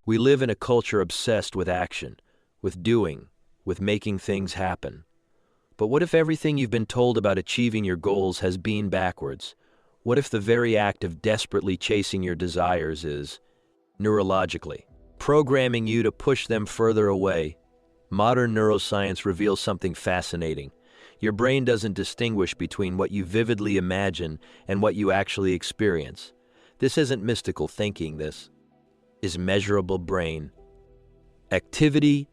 We live in a culture obsessed with action, with doing, with making things happen. But what if everything you've been told about achieving your goals has been backwards? What if the very act of desperately chasing your desires is, neurologically, programming you to push them further away? Modern neuroscience reveals something fascinating. Your brain doesn't distinguish between what you vividly imagine and what you actually experience. This isn't mystical thinking, this is measurable brain activity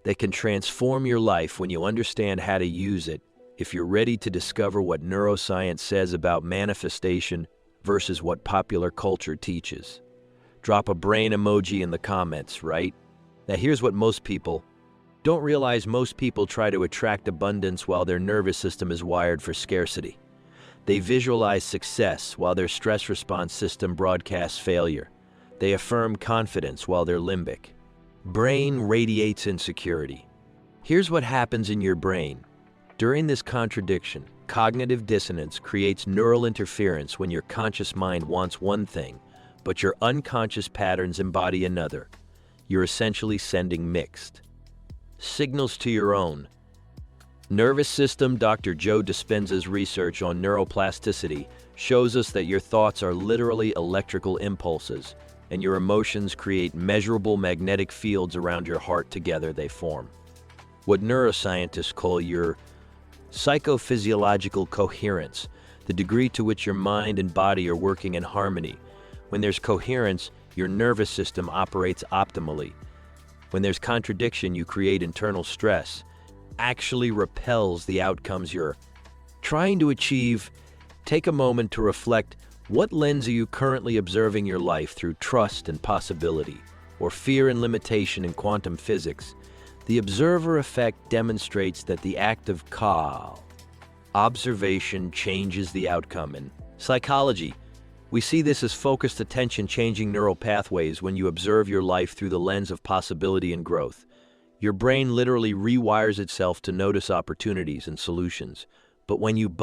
that can transform your life when you understand how to use it. If you're ready to discover what neuroscience says about manifestation versus what popular culture teaches, drop a brain emoji in the comments, right? Now here's what most people don't realize. Most people try to attract abundance while their nervous system is wired for scarcity. They visualize success while their stress response system broadcasts failure. They affirm confidence while their limbic brain radiates insecurity. Here's what happens in your brain. During this contradiction, cognitive dissonance creates neural interference when your conscious mind wants one thing, but your unconscious patterns embody another. You're essentially sending mixed signals to your own nervous system. Dr. Joe Dispenza's research on neuroplasticity shows us that your thoughts are literally electrical impulses, and your emotions create measurable magnetic fields around your heart. Together they form what neuroscientists call your psychophysiological coherence, the degree to which your mind and body are working in harmony. When there's coherence, your nervous system operates optimally. When there's contradiction, you create internal stress, actually repels the outcomes you're trying to achieve. Take a moment to reflect. What lens are you currently observing your life through? Trust and possibility, or fear and limitation? In quantum physics, the observer effect demonstrates that the act of observation changes the outcome. In psychology, we see this as focused attention changing neural pathways. When you observe your life through the lens of possibility and growth, your brain literally rewires itself to notice opportunities and solutions. But when you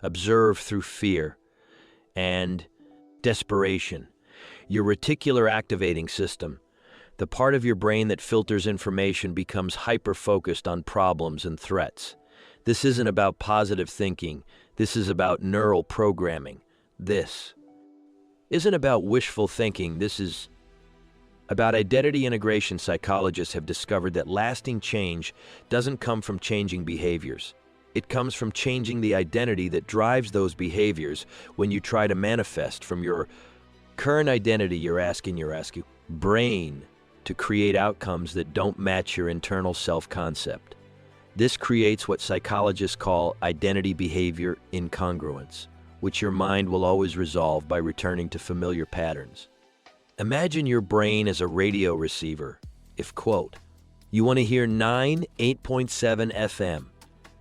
observe through fear and desperation, your reticular activating system, the part of your brain that filters information, becomes hyper-focused on problems and threats. This isn't about positive thinking. This is about neural programming. This isn't about wishful thinking. This is about identity integration. Psychologists have discovered that lasting change doesn't come from changing behaviors. It comes from changing the identity that drives those behaviors. When you try to manifest from your current identity, you're asking your brain to create outcomes that don't match your internal self-concept. This creates what psychologists call identity behavior incongruence, which your mind will always resolve by returning to familiar patterns. Imagine your brain as a radio receiver. If, quote, you want to hear 8.7 FM,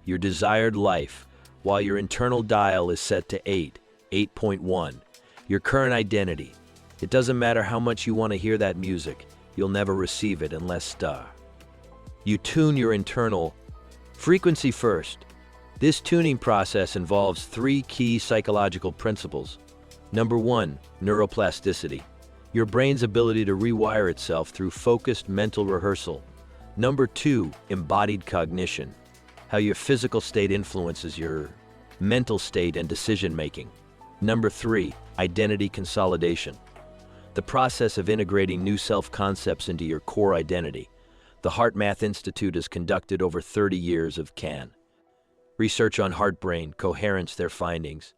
your desired life, while your internal dial is set to 8.1, your current identity. It doesn't matter how much you want to hear that music, you'll never receive it unless you tune your internal frequency first. This tuning process involves three key psychological principles. Number one, neuroplasticity, your brain's ability to rewire itself through focused mental rehearsal. Number two, embodied cognition, how your physical state influences your mental state and decision-making. Number three, identity consolidation, the process of integrating new self-concepts into your core identity. The HeartMath Institute has conducted over 30 years of research on heart-brain coherence. Their findings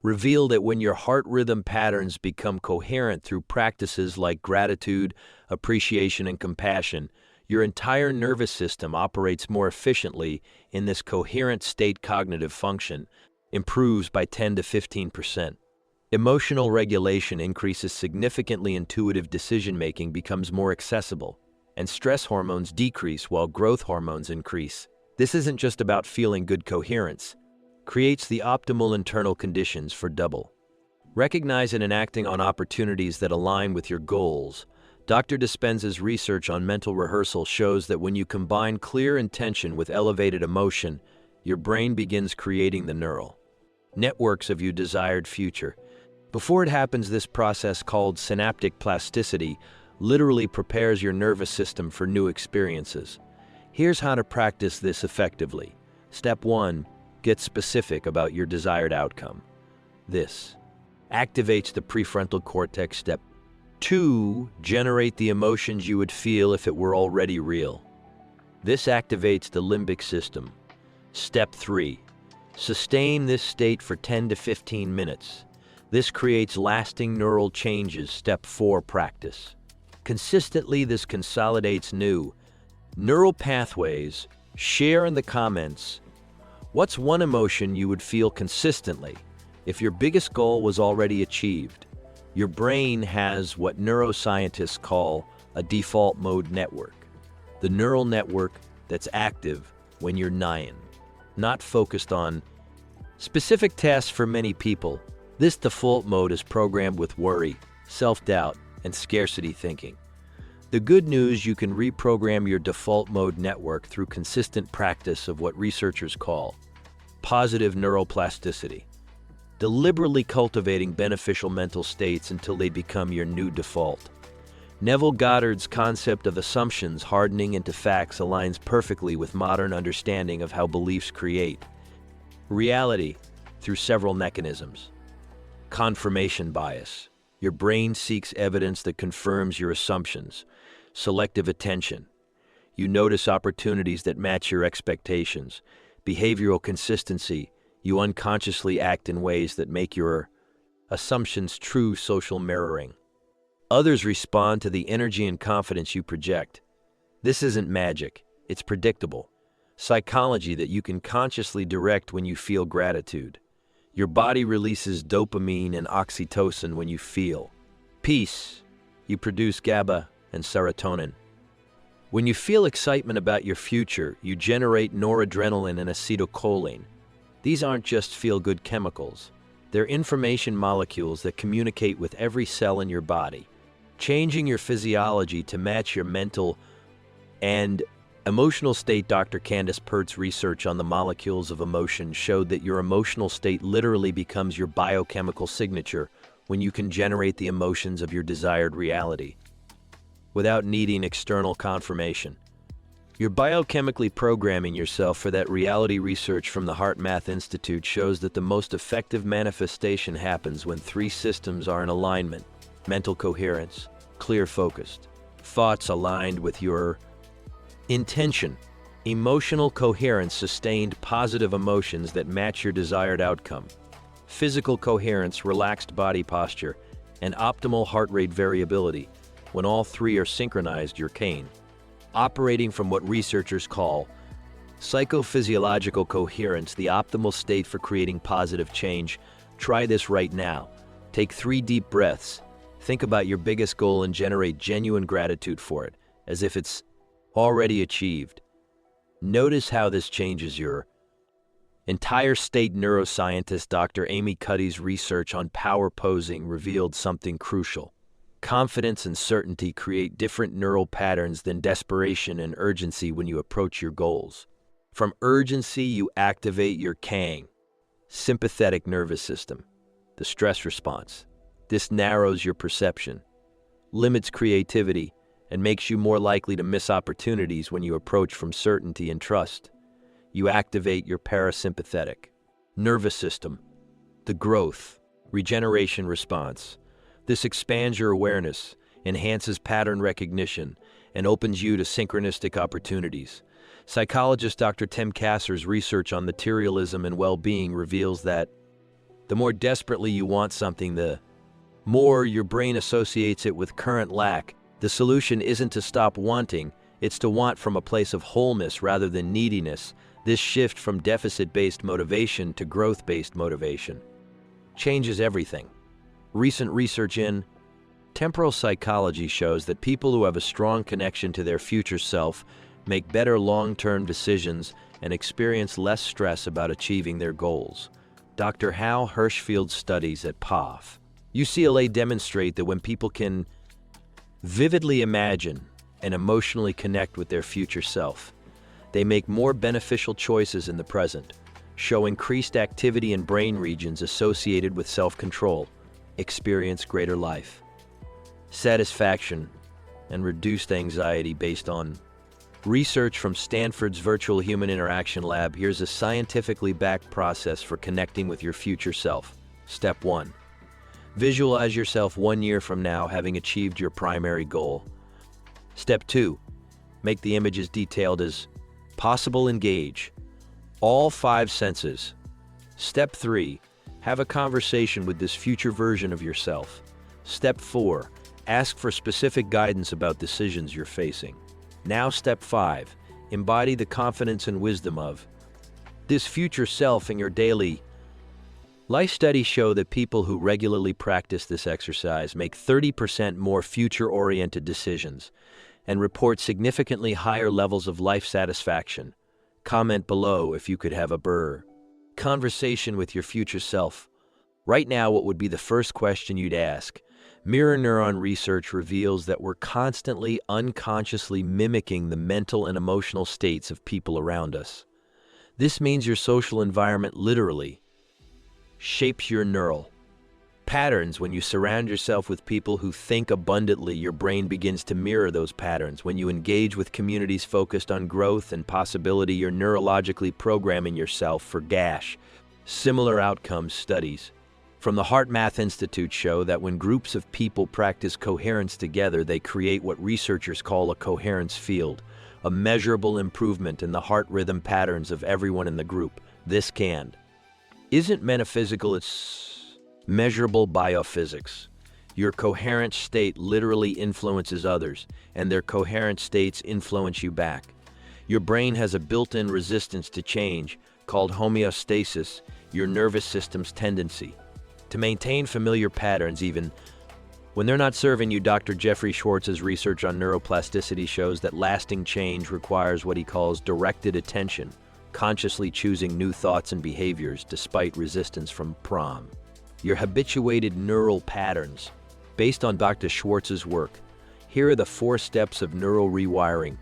reveal that when your heart rhythm patterns become coherent through practices like gratitude, appreciation, and compassion, your entire nervous system operates more efficiently. In this coherent state, cognitive function improves by 10 to 15%. Emotional regulation increases significantly. Intuitive decision-making becomes more accessible, and stress hormones decrease while growth hormones increase. This isn't just about feeling good. Coherence creates the optimal internal conditions for double recognizing and acting on opportunities that align with your goals. Dr. Dispenza's research on mental rehearsal shows that when you combine clear intention with elevated emotion, your brain begins creating the neural networks of your desired future. Before it happens, this process, called synaptic plasticity, literally prepares your nervous system for new experiences. Here's how to practice this effectively. Step 1. Get specific about your desired outcome. This activates the prefrontal cortex. Step 2. Generate the emotions you would feel if it were already real. This activates the limbic system. Step 3. Sustain this state for 10 to 15 minutes. This creates lasting neural changes. Step 4. Practice consistently. This consolidates new neural pathways. Share in the comments what's one emotion you would feel consistently if your biggest goal was already achieved. Your brain has what neuroscientists call a default mode network, the neural network that's active when you're not focused on specific tasks. For many people, this default mode is programmed with worry, self-doubt, and scarcity thinking. The good news: you can reprogram your default mode network through consistent practice of what researchers call positive neuroplasticity, deliberately cultivating beneficial mental states until they become your new default. Neville Goddard's concept of assumptions hardening into facts aligns perfectly with modern understanding of how beliefs create reality through several mechanisms. Confirmation bias. Your brain seeks evidence that confirms your assumptions. Selective attention. You notice opportunities that match your expectations. Behavioral consistency. You unconsciously act in ways that make your assumptions true. Social mirroring. Others respond to the energy and confidence you project. This isn't magic, it's predictable. Psychology that you can consciously direct when you feel gratitude. Your body releases dopamine and oxytocin when you feel peace. You produce GABA and serotonin. When you feel excitement about your future, you generate noradrenaline and acetylcholine. These aren't just feel-good chemicals. They're information molecules that communicate with every cell in your body, changing your physiology to match your mental and emotional state. Dr. Candace Pert's research on the molecules of emotion showed that your emotional state literally becomes your biochemical signature when you can generate the emotions of your desired reality without needing external confirmation. You're biochemically programming yourself for that reality. Research from the HeartMath Institute shows that the most effective manifestation happens when three systems are in alignment: mental coherence, clear-focused, thoughts aligned with your intention, emotional coherence, sustained positive emotions that match your desired outcome, physical coherence, relaxed body posture, and optimal heart rate variability. When all three are synchronized, you're operating from what researchers call psychophysiological coherence, the optimal state for creating positive change. Try this right now. Take 3 deep breaths. Think about your biggest goal and generate genuine gratitude for it, as if it's already achieved. Notice how this changes your entire state. Neuroscientist Dr. Amy Cuddy's research on power posing revealed something crucial. Confidence and certainty create different neural patterns than desperation and urgency when you approach your goals. From urgency, you activate your sympathetic nervous system, the stress response. This narrows your perception, limits creativity, and makes you more likely to miss opportunities. When you approach from certainty and trust, you activate your parasympathetic nervous system, the growth, regeneration response. This expands your awareness, enhances pattern recognition, and opens you to synchronistic opportunities. Psychologist Dr. Tim Kasser's research on materialism and well-being reveals that the more desperately you want something, the more your brain associates it with current lack. The solution isn't to stop wanting, it's to want from a place of wholeness rather than neediness. This shift from deficit-based motivation to growth-based motivation changes everything. Recent research in temporal psychology shows that people who have a strong connection to their future self make better long-term decisions and experience less stress about achieving their goals. Dr. Hal Hirschfield's studies at PAF, UCLA demonstrate that when people can vividly imagine and emotionally connect with their future self, they make more beneficial choices in the present, show increased activity in brain regions associated with self-control, experience greater life satisfaction, and reduced anxiety based on research from Stanford's Virtual Human Interaction Lab. Here's a scientifically backed process for connecting with your future self. Step 1. Visualize yourself 1 year from now having achieved your primary goal. Step 2. Make the image as detailed as possible. Engage all 5 senses. Step 3. Have a conversation with this future version of yourself. Step 4. Ask for specific guidance about decisions you're facing. Now, Step 5. Embody the confidence and wisdom of this future self in your daily life. Studies show that people who regularly practice this exercise make 30% more future-oriented decisions and report significantly higher levels of life satisfaction. Comment below if you could have a conversation with your future self. Right now, what would be the first question you'd ask? Mirror neuron research reveals that we're constantly unconsciously mimicking the mental and emotional states of people around us. This means your social environment literally shapes your neural patterns. When you surround yourself with people who think abundantly, your brain begins to mirror those patterns. When you engage with communities focused on growth and possibility, you're neurologically programming yourself for similar outcomes. Studies from the HeartMath Institute show that when groups of people practice coherence together, they create what researchers call a coherence field, a measurable improvement in the heart rhythm patterns of everyone in the group. This isn't metaphysical, it's measurable biophysics. Your coherent state literally influences others, and their coherent states influence you back. Your brain has a built-in resistance to change called homeostasis, your nervous system's tendency to maintain familiar patterns even when they're not serving you. Dr. Jeffrey Schwartz's research on neuroplasticity shows that lasting change requires what he calls directed attention, consciously choosing new thoughts and behaviors despite resistance from your habituated neural patterns. Based on Dr. Schwartz's work, here are the 4 steps of neural rewiring.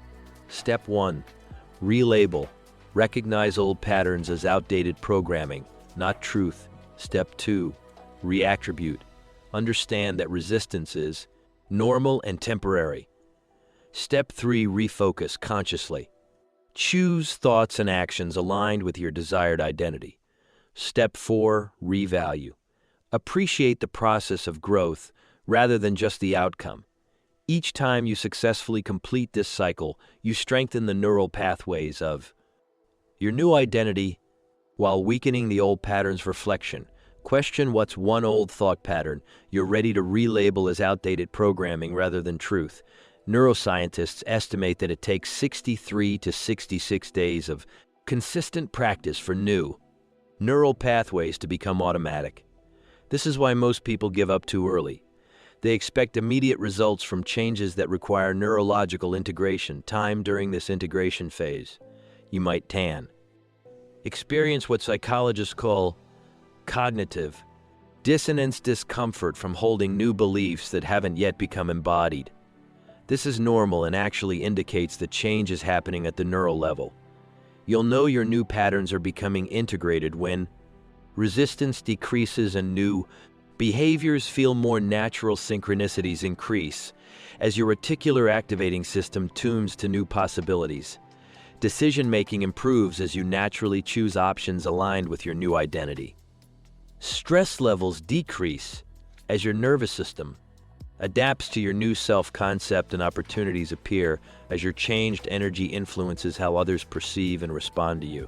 Step 1. Relabel. Recognize old patterns as outdated programming, not truth. Step 2. Reattribute. Understand that resistance is normal and temporary. Step 3. Refocus consciously. Choose thoughts and actions aligned with your desired identity. Step 4. Revalue. Appreciate the process of growth rather than just the outcome. Each time you successfully complete this cycle, you strengthen the neural pathways of your new identity while weakening the old patterns. Reflection. Question what's one old thought pattern you're ready to relabel as outdated programming rather than truth. Neuroscientists estimate that it takes 63 to 66 days of consistent practice for new neural pathways to become automatic. This is why most people give up too early. They expect immediate results from changes that require neurological integration. Time during this integration phase, you might experience what psychologists call cognitive dissonance, discomfort from holding new beliefs that haven't yet become embodied. This is normal and actually indicates that change is happening at the neural level. You'll know your new patterns are becoming integrated when resistance decreases and new behaviors feel more natural. Synchronicities increase as your reticular activating system tunes to new possibilities. Decision-making improves as you naturally choose options aligned with your new identity. Stress levels decrease as your nervous system adapts to your new self-concept, and opportunities appear as your changed energy influences how others perceive and respond to you.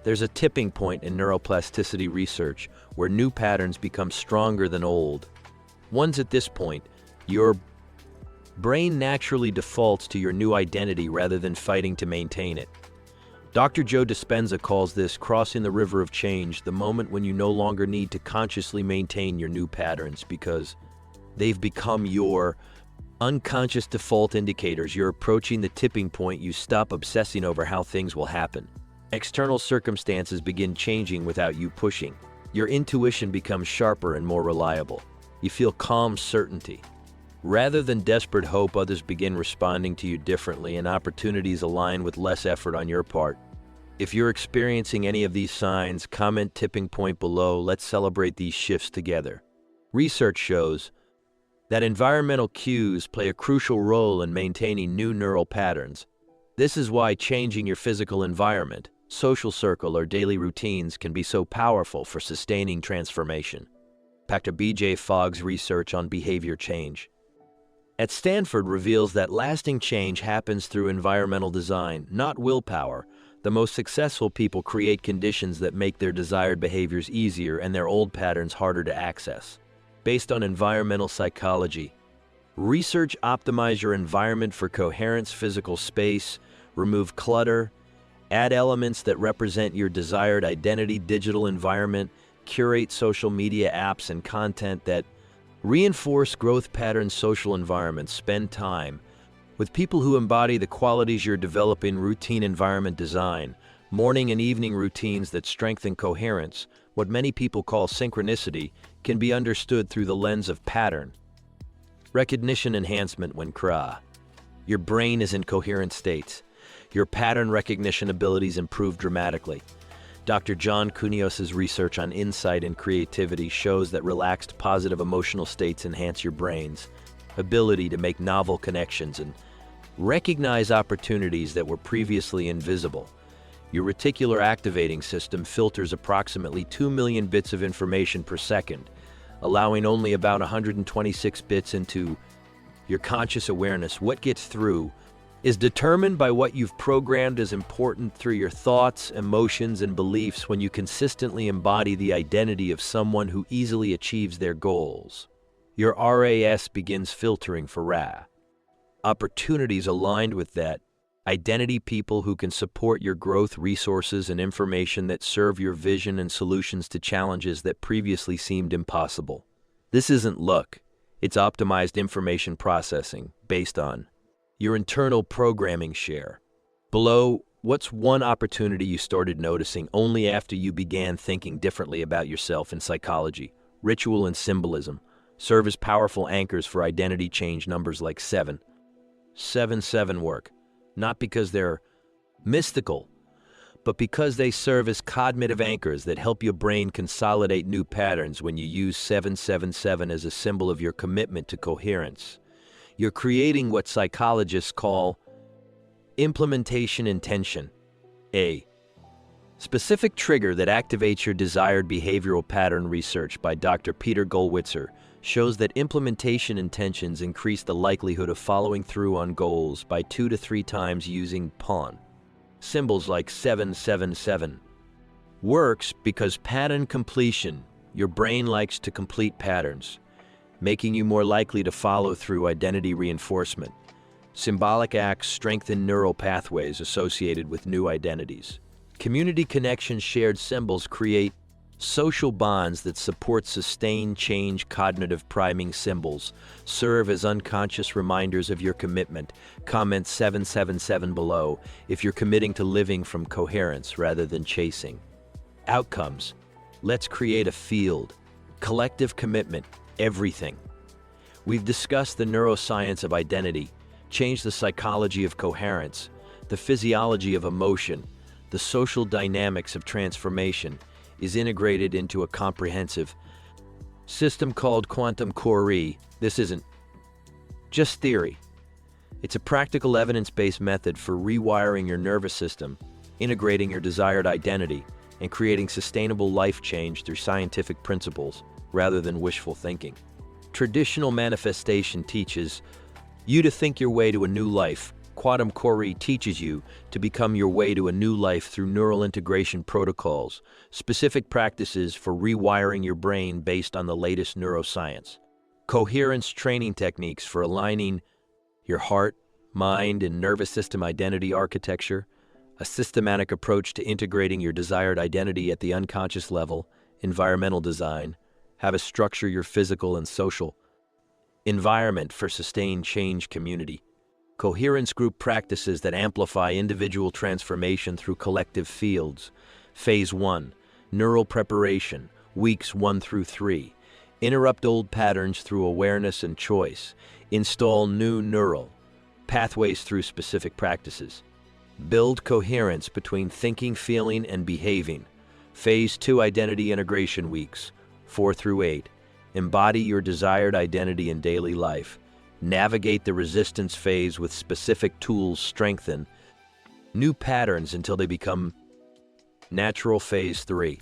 There's a tipping point in neuroplasticity research where new patterns become stronger than old ones. At this point, your brain naturally defaults to your new identity rather than fighting to maintain it. Dr. Joe Dispenza calls this crossing the river of change, the moment when you no longer need to consciously maintain your new patterns because they've become your unconscious default indicators. You're approaching the tipping point. You stop obsessing over how things will happen. External circumstances begin changing without you pushing. Your intuition becomes sharper and more reliable. You feel calm certainty. Rather than desperate hope, others begin responding to you differently, and opportunities align with less effort on your part. If you're experiencing any of these signs, comment tipping point below. Let's celebrate these shifts together. Research shows that environmental cues play a crucial role in maintaining new neural patterns. This is why changing your physical environment, social circle, or daily routines can be so powerful for sustaining transformation. Dr. B.J. Fogg's research on behavior change at Stanford reveals that lasting change happens through environmental design, not willpower. The most successful people create conditions that make their desired behaviors easier and their old patterns harder to access. Based on environmental psychology, research optimize your environment for coherence, physical space, remove clutter, add elements that represent your desired identity, digital environment, curate social media apps and content that reinforce growth patterns, social environments. Spend time with people who embody the qualities you're developing. Routine environment design, morning and evening routines that strengthen coherence, what many people call synchronicity, can be understood through the lens of pattern recognition enhancement. When your brain is in coherent states, your pattern recognition abilities improve dramatically. Dr. John Kunios's research on insight and creativity shows that relaxed, positive emotional states enhance your brain's ability to make novel connections and recognize opportunities that were previously invisible. Your reticular activating system filters approximately 2 million bits of information per second, allowing only about 126 bits into your conscious awareness. What gets through is determined by what you've programmed as important through your thoughts, emotions, and beliefs. When you consistently embody the identity of someone who easily achieves their goals, your RAS begins filtering for opportunities aligned with that identity, people who can support your growth, resources, and information that serve your vision, and solutions to challenges that previously seemed impossible. This isn't luck, it's optimized information processing based on your internal programming. Share below what's one opportunity you started noticing only after you began thinking differently about yourself. In psychology, ritual and symbolism serve as powerful anchors for identity change. Numbers like 777 work, not because they're mystical, but because they serve as cognitive anchors that help your brain consolidate new patterns. When you use 777 as a symbol of your commitment to coherence, you're creating what psychologists call implementation intention, a specific trigger that activates your desired behavioral pattern. Research by Dr. Peter Gollwitzer shows that implementation intentions increase the likelihood of following through on goals by 2 to 3 times. Using pawn symbols like 777 works because pattern completion, your brain likes to complete patterns, making you more likely to follow through. Identity reinforcement, symbolic acts strengthen neural pathways associated with new identities. Community connections, shared symbols create social bonds that support sustained change. Cognitive priming symbols serve as unconscious reminders of your commitment. Comment 777 below if you're committing to living from coherence rather than chasing outcomes. Let's create a field. Collective commitment, everything. We've discussed the neuroscience of identity, changed the psychology of coherence, the physiology of emotion, the social dynamics of transformation is integrated into a comprehensive system called quantum core. This isn't just theory. It's a practical, evidence-based method for rewiring your nervous system, integrating your desired identity, and creating sustainable life change through scientific principles rather than wishful thinking. Traditional manifestation teaches you to think your way to a new life. Quantum core teaches you to become your way to a new life through neural integration protocols, specific practices for rewiring your brain based on the latest neuroscience. Coherence training techniques for aligning your heart, mind, and nervous system. Identity architecture, a systematic approach to integrating your desired identity at the unconscious level. Environmental design, how to structure your physical and social environment for sustained change. Community coherence, group practices that amplify individual transformation through collective fields. Phase 1, neural preparation, weeks 1 through 3. Interrupt old patterns through awareness and choice. Install new neural pathways through specific practices. Build coherence between thinking, feeling, and behaving. Phase 2, identity integration, weeks 4 through 8. Embody your desired identity in daily life. Navigate the resistance phase with specific tools. Strengthen new patterns until they become natural. Phase 3.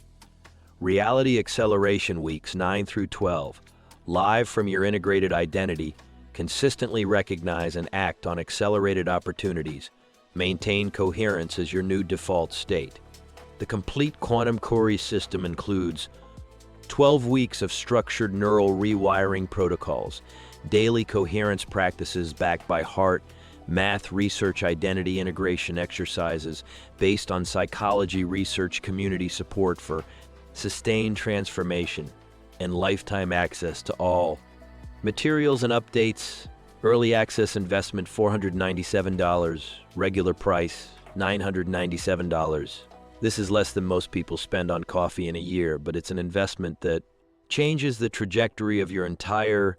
Reality Acceleration Weeks 9 through 12. Live from your integrated identity. Consistently recognize and act on accelerated opportunities. Maintain coherence as your new default state. The complete Quantum Cori system includes 12 weeks of structured neural rewiring protocols, daily coherence practices backed by heart, math research, identity integration exercises based on psychology research, community support for sustained transformation, and lifetime access to all materials and updates. Early access investment $497, regular price $997. This is less than most people spend on coffee in a year, but it's an investment that changes the trajectory of your entire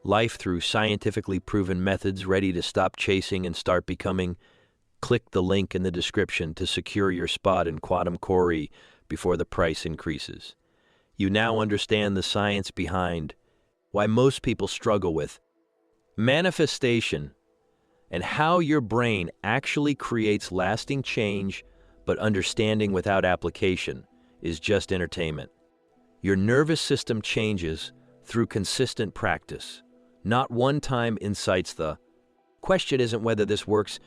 life through scientifically proven methods. Ready to stop chasing and start becoming? Click the link in the description to secure your spot in Quantum Cori before the price increases. You now understand the science behind why most people struggle with manifestation and how your brain actually creates lasting change, but understanding without application is just entertainment. Your nervous system changes through consistent practice, not one-time insights. The question isn't whether this works.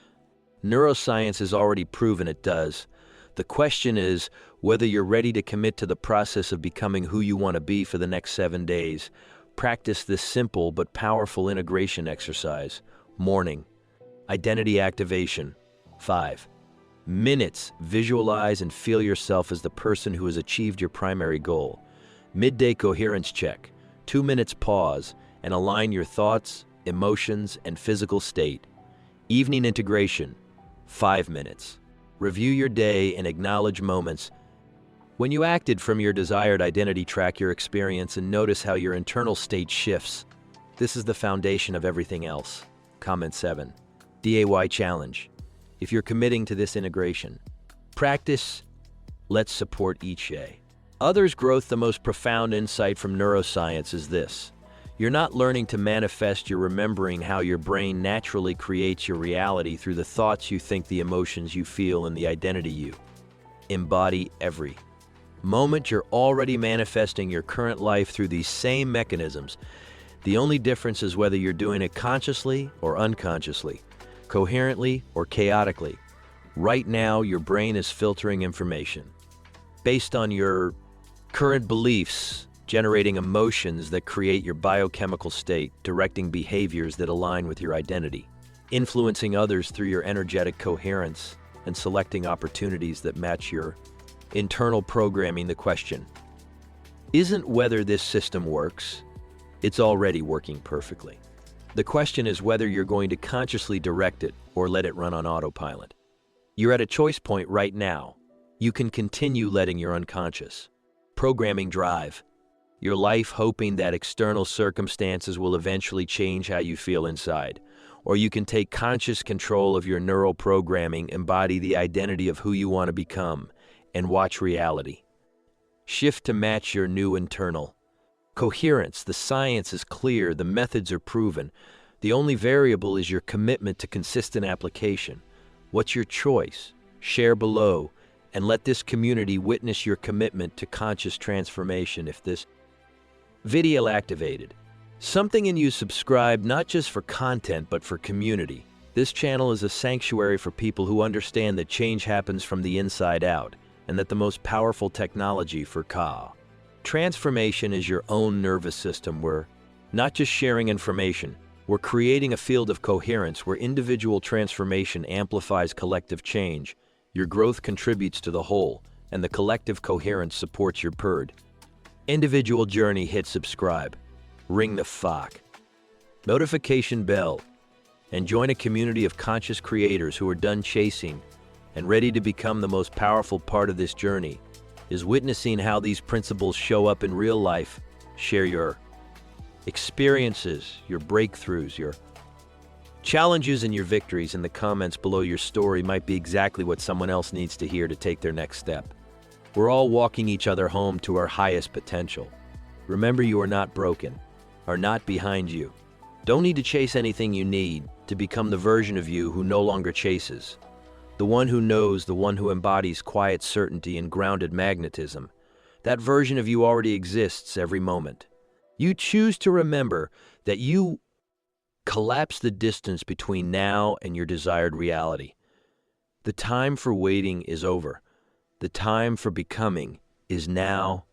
Neuroscience has already proven it does. The question is whether you're ready to commit to the process of becoming who you want to be for the next 7 days. Practice this simple but powerful integration exercise. Morning. Identity activation. 5 minutes. Visualize and feel yourself as the person who has achieved your primary goal. Midday coherence check. 2 minutes pause and align your thoughts, emotions, and physical state. Evening integration. 5 minutes. Review your day and acknowledge moments when you acted from your desired identity. Track your experience and notice how your internal state shifts. This is the foundation of everything else. Comment 7. DAY challenge. If you're committing to this integration, practice. Let's support each day. Others' growth. The most profound insight from neuroscience is this. You're not learning to manifest, you're remembering how your brain naturally creates your reality through the thoughts you think, the emotions you feel, and the identity you embody. Every moment you're already manifesting your current life through these same mechanisms. The only difference is whether you're doing it consciously or unconsciously, coherently or chaotically. Right now, your brain is filtering information based on your current beliefs, generating emotions that create your biochemical state, directing behaviors that align with your identity, influencing others through your energetic coherence, and selecting opportunities that match your internal programming. The question isn't whether this system works. It's already working perfectly. The question is whether you're going to consciously direct it or let it run on autopilot. You're at a choice point right now. You can continue letting your unconscious programming drive your life, hoping that external circumstances will eventually change how you feel inside. Or you can take conscious control of your neural programming, embody the identity of who you want to become, and watch reality shift to match your new internal coherence. The science is clear, the methods are proven. The only variable is your commitment to consistent application. What's your choice? Share below and let this community witness your commitment to conscious transformation. If this video activated something in you, subscribe, not just for content but for community. This channel is a sanctuary for people who understand that change happens from the inside out, and that the most powerful technology for transformation is your own nervous system. We're not just sharing information, we're creating a field of coherence where individual transformation amplifies collective change. Your growth contributes to the whole, and the collective coherence supports your individual journey. Hit subscribe, ring the notification bell, and join a community of conscious creators who are done chasing and ready to become. The most powerful part of this journey is witnessing how these principles show up in real life. Share your experiences, your breakthroughs, your challenges, and your victories in the comments below. Your story might be exactly what someone else needs to hear to take their next step. We're all walking each other home to our highest potential. Remember, you are not broken, are not behind you. Don't need to chase anything. You need to become the version of you who no longer chases. The one who knows, the one who embodies quiet certainty and grounded magnetism. That version of you already exists every moment. You choose to remember that you collapse the distance between now and your desired reality. The time for waiting is over. The time for becoming is now.